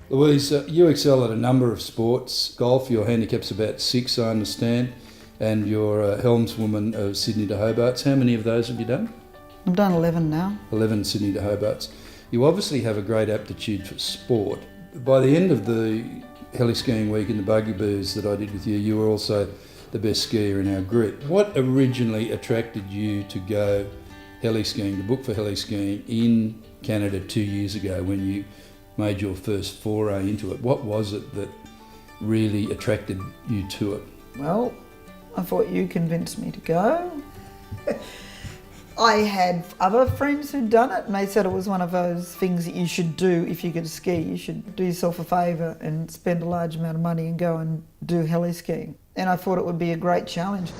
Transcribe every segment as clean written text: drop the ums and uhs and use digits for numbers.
Louise, you excel at a number of sports. Golf, your handicap's about 6, I understand, and you're a helmswoman of Sydney to Hobarts. How many of those have you done? I've done 11 now. 11 Sydney to Hobarts. You obviously have a great aptitude for sport. By the end of the heli skiing week in the Buggaboos that I did with you, you were also the best skier in our group. What originally attracted you to go heli skiing, to book for heli skiing in Canada 2 years ago when you made your first foray into it? What was it that really attracted you to it? Well, I thought you convinced me to go. I had other friends who'd done it and they said it was one of those things that you should do if you could ski. You should do yourself a favour and spend a large amount of money and go and do heli skiing. And I thought it would be a great challenge.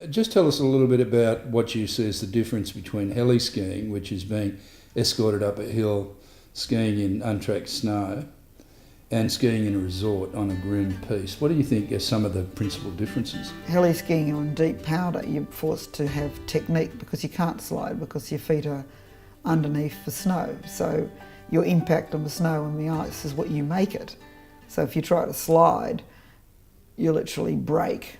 Just tell us a little bit about what you see as the difference between heli skiing, which is being escorted up a hill, skiing in untracked snow, and skiing in a resort on a groomed piste. What do you think are some of the principal differences? Heli skiing on deep powder, you're forced to have technique because you can't slide because your feet are underneath the snow. So your impact on the snow and the ice is what you make it. So if you try to slide, you literally break.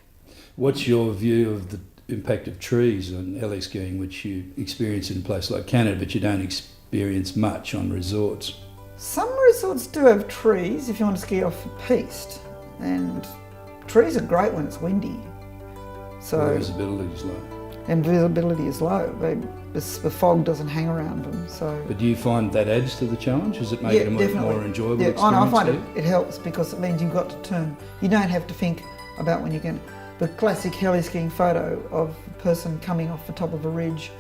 What's your view of the impact of trees on heli skiing, which you experience in a place like Canada, but you don't experience much on resorts? Some resorts do have trees if you want to ski off the piste, and trees are great when it's windy. So Visibility is low. And visibility is low. The fog doesn't hang around them. So. But do you find that adds to the challenge? Does it make it a more enjoyable experience? I find it helps because it means you've got to turn. You don't have to think about when you're going. The classic heli skiing photo of a person coming off the top of a ridge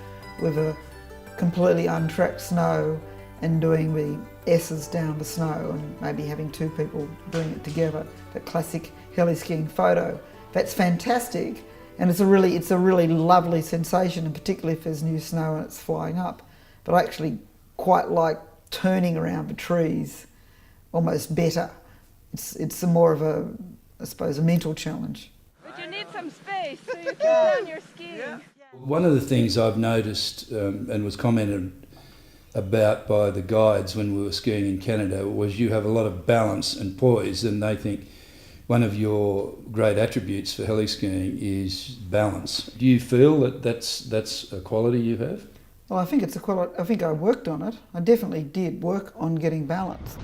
with a completely untracked snow and doing the S's down the snow and maybe having two people doing it together. That classic heli skiing photo. That's fantastic, and it's a really lovely sensation, and particularly if there's new snow and it's flying up. But I actually quite like turning around the trees almost better. It's a more of a, I suppose, a mental challenge. You need some space so you can down your skiing. Yeah. One of the things I've noticed and was commented about by the guides when we were skiing in Canada was you have a lot of balance and poise, and they think one of your great attributes for heli skiing is balance. Do you feel that that's a quality you have? Well, I think it's a quality. I think I worked on it. I definitely did work on getting balance.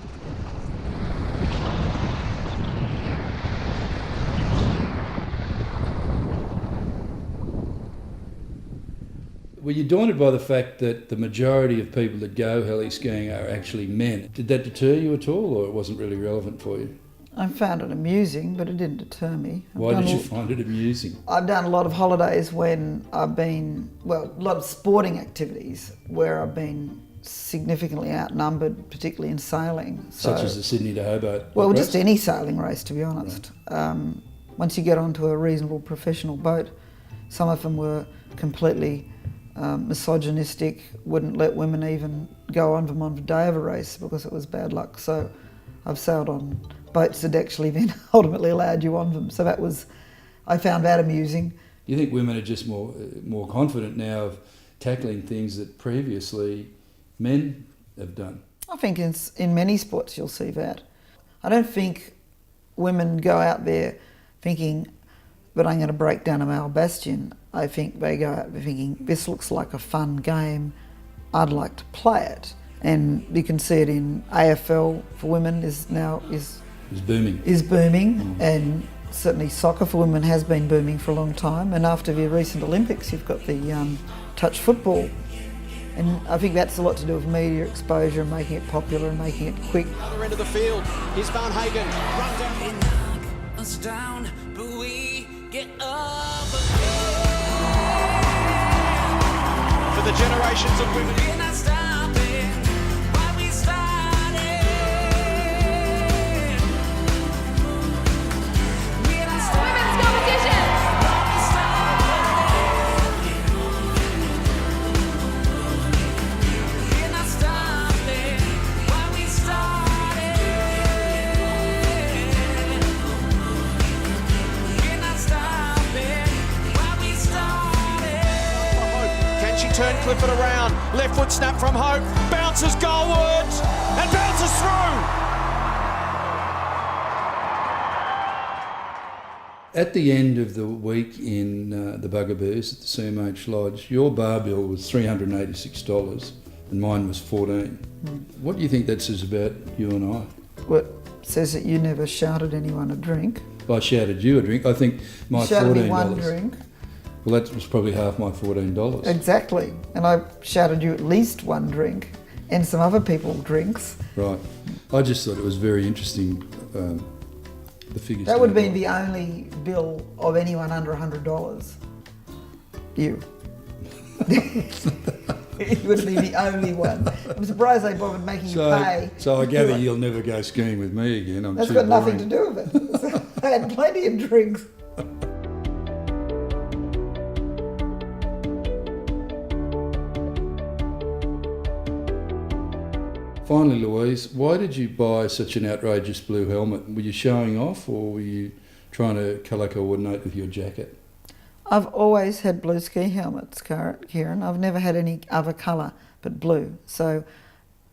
Were you daunted by the fact that the majority of people that go heli skiing are actually men? Did that deter you at all, or it wasn't really relevant for you? I found it amusing, but it didn't deter me. Why did you find it amusing? I've done a lot of holidays when I've been, a lot of sporting activities where I've been significantly outnumbered, particularly in sailing. Such as the Sydney to Hobart? Well, just any sailing race, to be honest. Right. Once you get onto a reasonable professional boat, some of them were completely misogynistic, wouldn't let women even go on them on the day of a race because it was bad luck. So I've sailed on boats that actually then ultimately allowed you on them. So I found that amusing. You think women are just more confident now of tackling things that previously men have done? I think in many sports you'll see that. I don't think women go out there thinking, but I'm going to break down a male bastion. I think they go out there thinking, this looks like a fun game, I'd like to play it. And you can see it in AFL for women is booming. And certainly soccer for women has been booming for a long time. And after the recent Olympics, you've got the touch football. And I think that's a lot to do with media exposure and making it popular and making it quick. Other end of the field, here's Van Hagen. Run down. They knock us down, but we get up again. For the generations of women. turn Clifford around. Left foot snap from Hope. Bounces goalwards and bounces through. At the end of the week in the Bugaboos at the CMH Lodge, your bar bill was $386 and mine was $14. What do you think that says about you and I? Well, it says that you never shouted anyone a drink. I shouted you a drink. I think my You shouted $14. me one drink. Well, that was probably half my $14. Exactly. And I shouted you at least one drink and some other people drinks. Right. I just thought it was very interesting, the figures. That would have been don't the only bill of anyone under $100. You. It would be the only one. I'm surprised they bothered making you pay. So I gather you'll never go skiing with me again. I'm That's too got nothing to boring. do with it. I had plenty of drinks. Finally, Louise, why did you buy such an outrageous blue helmet? Were you showing off or were you trying to colour coordinate with your jacket? I've always had blue ski helmets, Kieran. I've never had any other colour but blue. So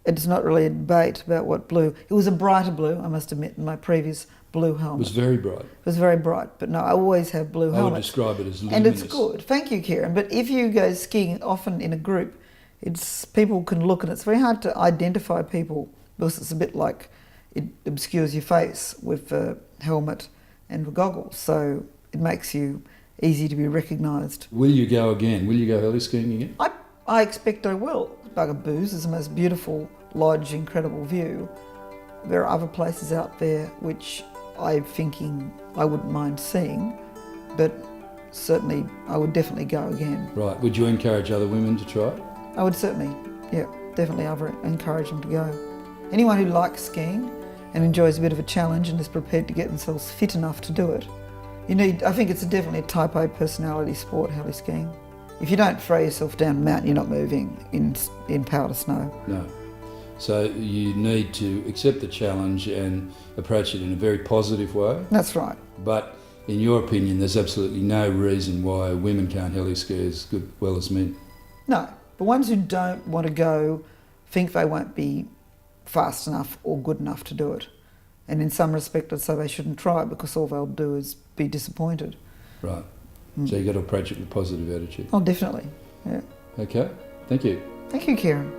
it's not really a debate about what blue. It was a brighter blue, I must admit, than my previous blue It helmet. was very bright. It was very bright, but no, I always have blue I would helmets. describe it as luminous. And it's good. Thank you, Kieran. But if you go skiing often in a group, it's people can look and it's very hard to identify people because it's a bit like it obscures your face with the helmet and the goggles. So it makes you easy to be recognised. Will you go again? Will you go heli skiing again? I expect I will. Bugaboos is the most beautiful lodge, incredible view. There are other places out there which I'm thinking I wouldn't mind seeing, but certainly I would definitely go again. Right. Would you encourage other women to try it? I would certainly, yeah, definitely encourage them to go. Anyone who likes skiing and enjoys a bit of a challenge and is prepared to get themselves fit enough to do it. I think it's definitely a type A personality sport, heli skiing. If you don't throw yourself down a mountain, you're not moving in powder snow. No. So you need to accept the challenge and approach it in a very positive way. That's right. But in your opinion, there's absolutely no reason why women can't heli ski as well as men. No, the ones who don't want to go think they won't be fast enough or good enough to do it. And in some respect, I'd say they shouldn't try it because all they'll do is be disappointed. Right. So you've got to approach it with a positive attitude. Oh, definitely. Yeah. Okay. Thank you. Thank you, Kieran.